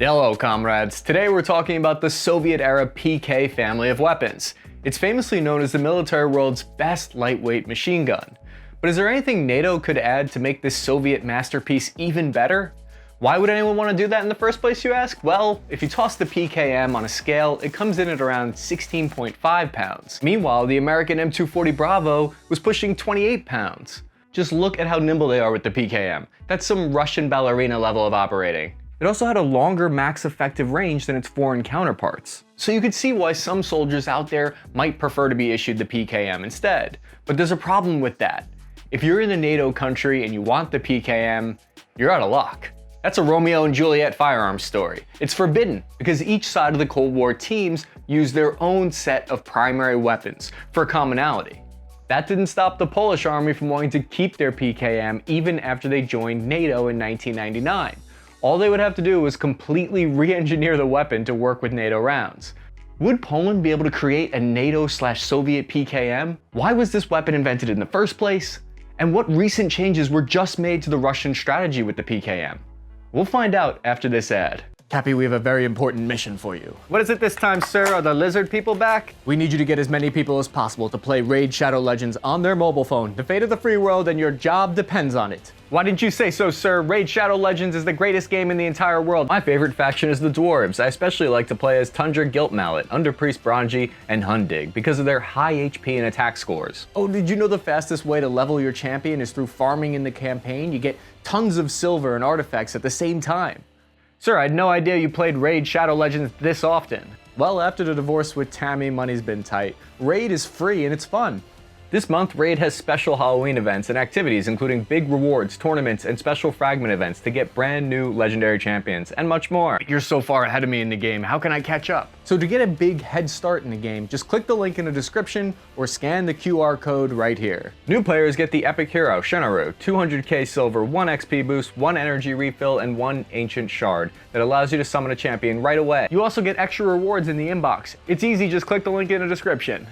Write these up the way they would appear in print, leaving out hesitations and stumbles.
Hello, comrades. Today we're talking about the Soviet-era PK family of weapons. It's famously known as the military world's best lightweight machine gun. But is there anything NATO could add to make this Soviet masterpiece even better? Why would anyone want to do that in the first place, you ask? Well, if you toss the PKM on a scale, it comes in at around 16.5 pounds. Meanwhile, the American M240 Bravo was pushing 28 pounds. Just look at how nimble they are with the PKM. That's some Russian ballerina level of operating. It also had a longer max effective range than its foreign counterparts. So you could see why some soldiers out there might prefer to be issued the PKM instead. But there's a problem with that. If you're in a NATO country and you want the PKM, you're out of luck. That's a Romeo and Juliet firearms story. It's forbidden because each side of the Cold War teams used their own set of primary weapons for commonality. That didn't stop the Polish army from wanting to keep their PKM even after they joined NATO in 1999. All they would have to do was completely re-engineer the weapon to work with NATO rounds. Would Poland be able to create a NATO/Soviet PKM? Why was this weapon invented in the first place? And what recent changes were just made to the Russian strategy with the PKM? We'll find out after this ad. Cappy, we have a very important mission for you. What is it this time, sir? Are the lizard people back? We need you to get as many people as possible to play Raid Shadow Legends on their mobile phone. The fate of the free world and your job depends on it. Why didn't you say so, sir? Raid Shadow Legends is the greatest game in the entire world. My favorite faction is the Dwarves. I especially like to play as Tundra Guilt Mallet, Underpriest Bronji, and Hundig because of their high HP and attack scores. Oh, did you know the fastest way to level your champion is through farming in the campaign? You get tons of silver and artifacts at the same time. Sir, I had no idea you played Raid Shadow Legends this often. Well, after the divorce with Tammy, money's been tight. Raid is free and it's fun. This month, Raid has special Halloween events and activities, including big rewards, tournaments, and special fragment events to get brand new legendary champions, and much more. You're so far ahead of me in the game, how can I catch up? So to get a big head start in the game, just click the link in the description or scan the QR code right here. New players get the Epic Hero, Shinnaru, 200k silver, 1 XP boost, 1 energy refill, and 1 ancient shard that allows you to summon a champion right away. You also get extra rewards in the inbox. It's easy, just click the link in the description.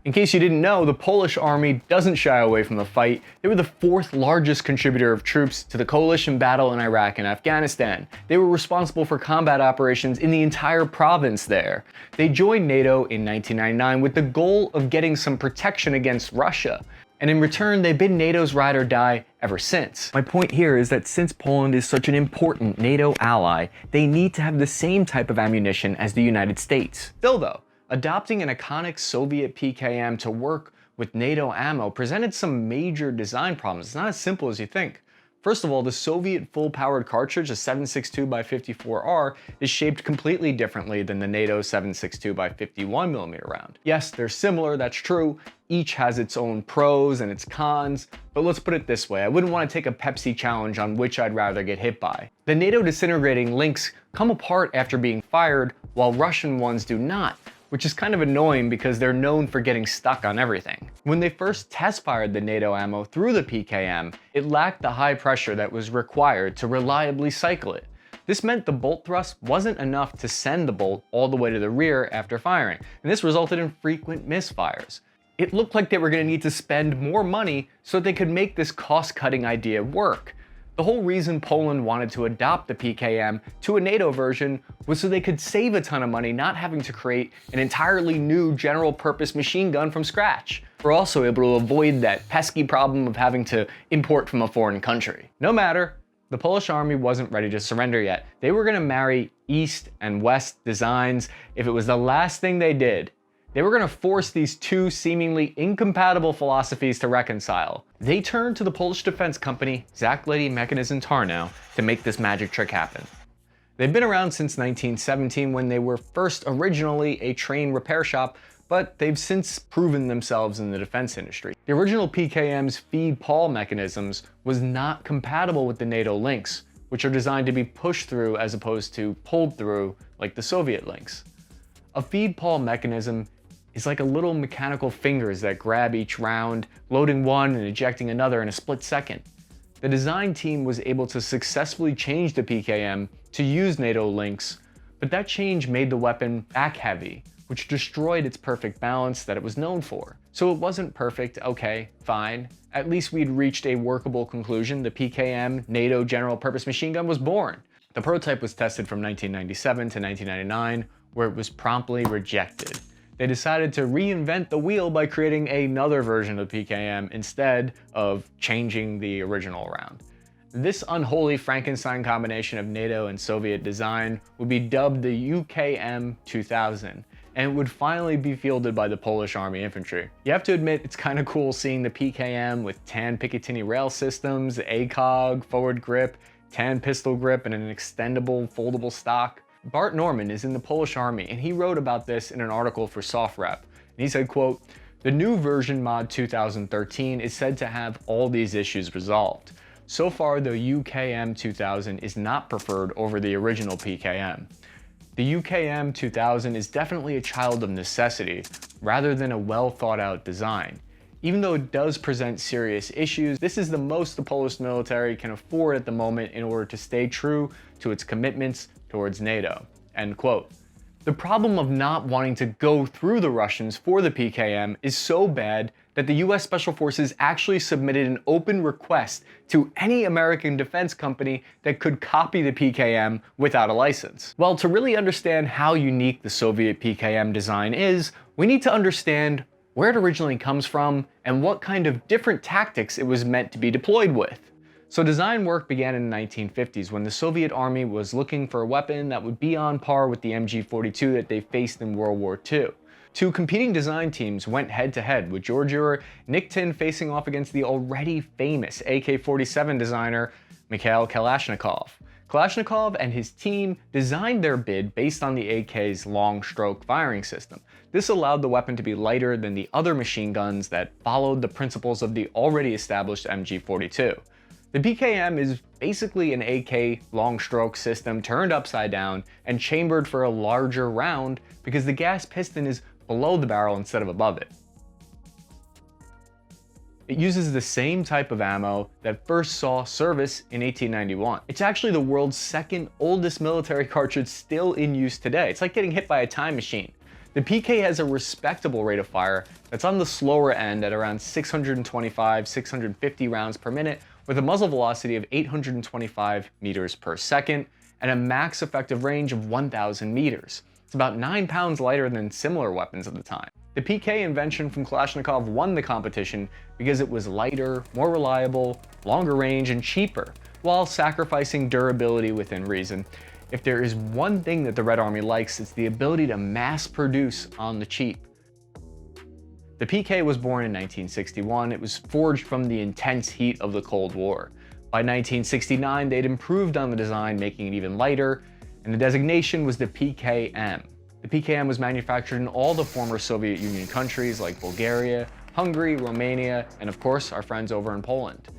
In case you didn't know, the Polish army doesn't shy away from the fight. They were the 4th largest contributor of troops to the coalition battle in Iraq and Afghanistan. They were responsible for combat operations in the entire province there. They joined NATO in 1999 with the goal of getting some protection against Russia. And in return, they've been NATO's ride or die ever since. My point here is that since Poland is such an important NATO ally, they need to have the same type of ammunition as the United States. Still though, adopting an iconic Soviet PKM to work with NATO ammo presented some major design problems. It's not as simple as you think. First of all, the Soviet full-powered cartridge, a 7.62x54R, is shaped completely differently than the NATO 7.62x51mm round. Yes, they're similar, that's true. Each has its own pros and its cons, but let's put it this way, I wouldn't want to take a Pepsi challenge on which I'd rather get hit by. The NATO disintegrating links come apart after being fired, while Russian ones do not, which is kind of annoying because they're known for getting stuck on everything. When they first test fired the NATO ammo through the PKM, it lacked the high pressure that was required to reliably cycle it. This meant the bolt thrust wasn't enough to send the bolt all the way to the rear after firing, and this resulted in frequent misfires. It looked like they were going to need to spend more money so they could make this cost-cutting idea work. The whole reason Poland wanted to adopt the PKM to a NATO version was so they could save a ton of money not having to create an entirely new general-purpose machine gun from scratch. We're also able to avoid that pesky problem of having to import from a foreign country. No matter, the Polish army wasn't ready to surrender yet. They were going to marry East and West designs if it was the last thing they did. They were going to force these two seemingly incompatible philosophies to reconcile. They turned to the Polish defense company, Zakladny Mechanizm Tarnow, to make this magic trick happen. They've been around since 1917 when they were first originally a train repair shop, but they've since proven themselves in the defense industry. The original PKM's feed-pawl mechanisms was not compatible with the NATO links, which are designed to be pushed through as opposed to pulled through like the Soviet links. A feed-pawl mechanism is like a little mechanical fingers that grab each round, loading one and ejecting another in a split second. The design team was able to successfully change the PKM to use NATO links, but that change made the weapon back heavy, which destroyed its perfect balance that it was known for. So it wasn't perfect, okay, fine. At least we'd reached a workable conclusion. The PKM NATO General Purpose Machine Gun was born. The prototype was tested from 1997 to 1999, where it was promptly rejected. They decided to reinvent the wheel by creating another version of PKM instead of changing the original around. This unholy Frankenstein combination of NATO and Soviet design would be dubbed the UKM 2000, and it would finally be fielded by the Polish Army Infantry. You have to admit, it's kind of cool seeing the PKM with tan Picatinny rail systems, ACOG, forward grip, tan pistol grip, and an extendable foldable stock. Bart Norman is in the Polish Army, and he wrote about this in an article for SoftRep. And he said, quote, "The new version mod 2013 is said to have all these issues resolved. So far, the UKM 2000 is not preferred over the original PKM. The UKM 2000 is definitely a child of necessity, rather than a well thought out design. Even though it does present serious issues, this is the most the Polish military can afford at the moment in order to stay true to its commitments towards NATO." End quote. The problem of not wanting to go through the Russians for the PKM is so bad that the US Special Forces actually submitted an open request to any American defense company that could copy the PKM without a license. Well, to really understand how unique the Soviet PKM design is, we need to understand where it originally comes from and what kind of different tactics it was meant to be deployed with. So design work began in the 1950s when the Soviet Army was looking for a weapon that would be on par with the MG42 that they faced in World War II. Two competing design teams went head-to-head, with Georgior Nikitin facing off against the already famous AK-47 designer Mikhail Kalashnikov. Kalashnikov and his team designed their bid based on the AK's long-stroke firing system. This allowed the weapon to be lighter than the other machine guns that followed the principles of the already established MG42. The PKM is basically an AK long-stroke system turned upside down and chambered for a larger round because the gas piston is below the barrel instead of above it. It uses the same type of ammo that first saw service in 1891. It's actually the world's second oldest military cartridge still in use today. It's like getting hit by a time machine. The PK has a respectable rate of fire that's on the slower end at around 625, 650 rounds per minute, with a muzzle velocity of 825 meters per second and a max effective range of 1,000 meters. It's about 9 pounds lighter than similar weapons at the time. The PK invention from Kalashnikov won the competition because it was lighter, more reliable, longer range, and cheaper, while sacrificing durability within reason. If there is one thing that the Red Army likes, it's the ability to mass produce on the cheap. The PK was born in 1961. It was forged from the intense heat of the Cold War. By 1969, they'd improved on the design, making it even lighter, and the designation was the PKM. The PKM was manufactured in all the former Soviet Union countries like Bulgaria, Hungary, Romania, and of course our friends over in Poland.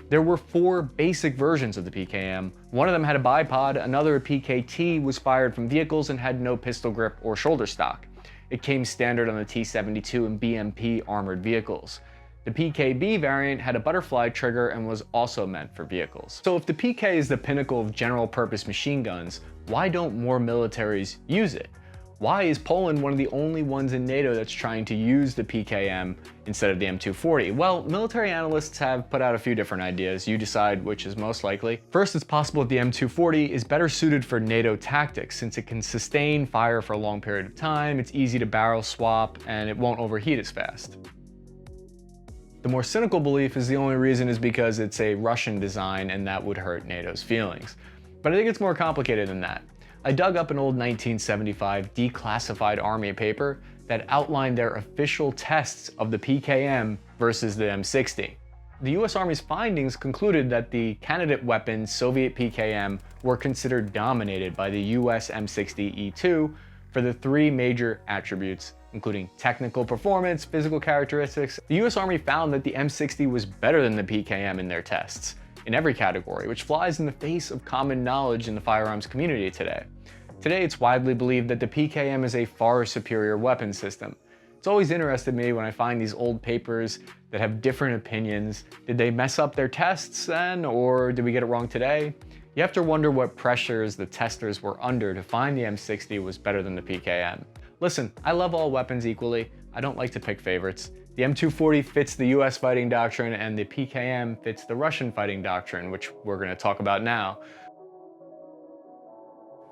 There were 4 basic versions of the PKM. One of them had a bipod, another, a PKT, was fired from vehicles and had no pistol grip or shoulder stock. It came standard on the T-72 and BMP armored vehicles. The PKB variant had a butterfly trigger and was also meant for vehicles. So if the PK is the pinnacle of general purpose machine guns, why don't more militaries use it? Why is Poland one of the only ones in NATO that's trying to use the PKM instead of the M240? Well, military analysts have put out a few different ideas. You decide which is most likely. First, it's possible that the M240 is better suited for NATO tactics since it can sustain fire for a long period of time, it's easy to barrel swap, and it won't overheat as fast. The more cynical belief is the only reason is because it's a Russian design and that would hurt NATO's feelings. But I think it's more complicated than that. I dug up an old 1975 declassified Army paper that outlined their official tests of the PKM versus the M60. The US Army's findings concluded that the candidate weapons Soviet PKM were considered dominated by the US M60E2 for the 3 major attributes, including technical performance, physical characteristics. The US Army found that the M60 was better than the PKM in their tests, in every category, which flies in the face of common knowledge in the firearms community today. Today, it's widely believed that the PKM is a far superior weapon system. It's always interested me when I find these old papers that have different opinions. Did they mess up their tests then, or did we get it wrong today? You have to wonder what pressures the testers were under to find the M60 was better than the PKM. Listen, I love all weapons equally. I don't like to pick favorites. The M240 fits the US fighting doctrine and the PKM fits the Russian fighting doctrine, which we're going to talk about now.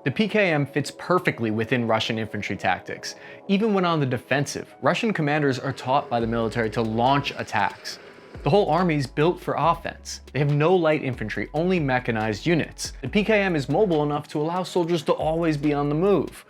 The PKM fits perfectly within Russian infantry tactics. Even when on the defensive, Russian commanders are taught by the military to launch attacks. The whole army is built for offense. They have no light infantry, only mechanized units. The PKM is mobile enough to allow soldiers to always be on the move.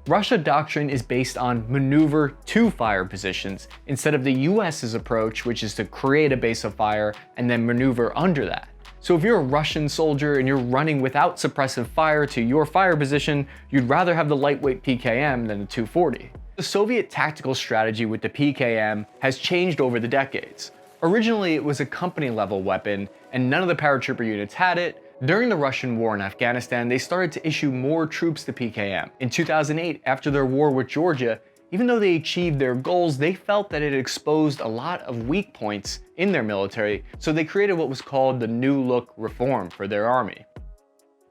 Russia doctrine is based on maneuver to fire positions instead of the US's approach, which is to create a base of fire and then maneuver under that. So if you're a Russian soldier and you're running without suppressive fire to your fire position, you'd rather have the lightweight PKM than the 240. The Soviet tactical strategy with the PKM has changed over the decades. Originally, it was a company-level weapon, and none of the paratrooper units had it. During the Russian war in Afghanistan, they started to issue more troops to PKM. In 2008, after their war with Georgia, even though they achieved their goals, they felt that it exposed a lot of weak points in their military, so they created what was called the New Look reform for their army.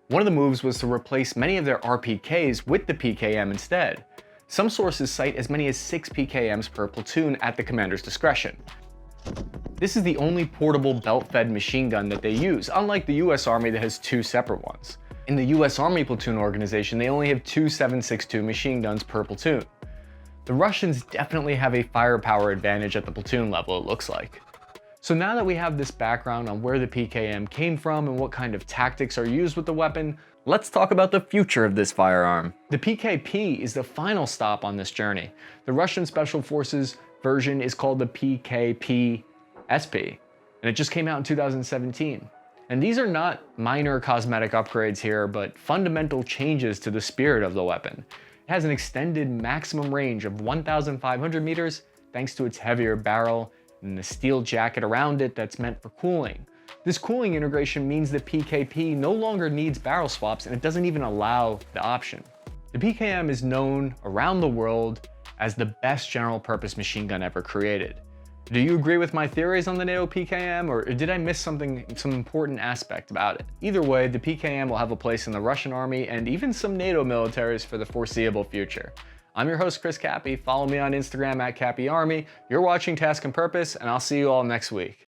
One of the moves was to replace many of their RPKs with the PKM instead. Some sources cite as many as 6 PKMs per platoon at the commander's discretion. This is the only portable belt-fed machine gun that they use, unlike the US Army that has 2 separate ones. In the US Army platoon organization, they only have 2 7.62 machine guns per platoon. The Russians definitely have a firepower advantage at the platoon level, it looks like. So now that we have this background on where the PKM came from and what kind of tactics are used with the weapon, let's talk about the future of this firearm. The PKP is the final stop on this journey. The Russian Special Forces version is called the PKP-SP, and it just came out in 2017. And these are not minor cosmetic upgrades here, but fundamental changes to the spirit of the weapon. It has an extended maximum range of 1,500 meters thanks to its heavier barrel and the steel jacket around it that's meant for cooling. This cooling integration means the PKP no longer needs barrel swaps, and it doesn't even allow the option. The PKM is known around the world as the best general purpose machine gun ever created. Do you agree with my theories on the NATO PKM, or did I miss some important aspect about it? Either way, the PKM will have a place in the Russian army and even some NATO militaries for the foreseeable future. I'm your host, Chris Cappy. Follow me on Instagram at CappyArmy. You're watching Task and Purpose, and I'll see you all next week.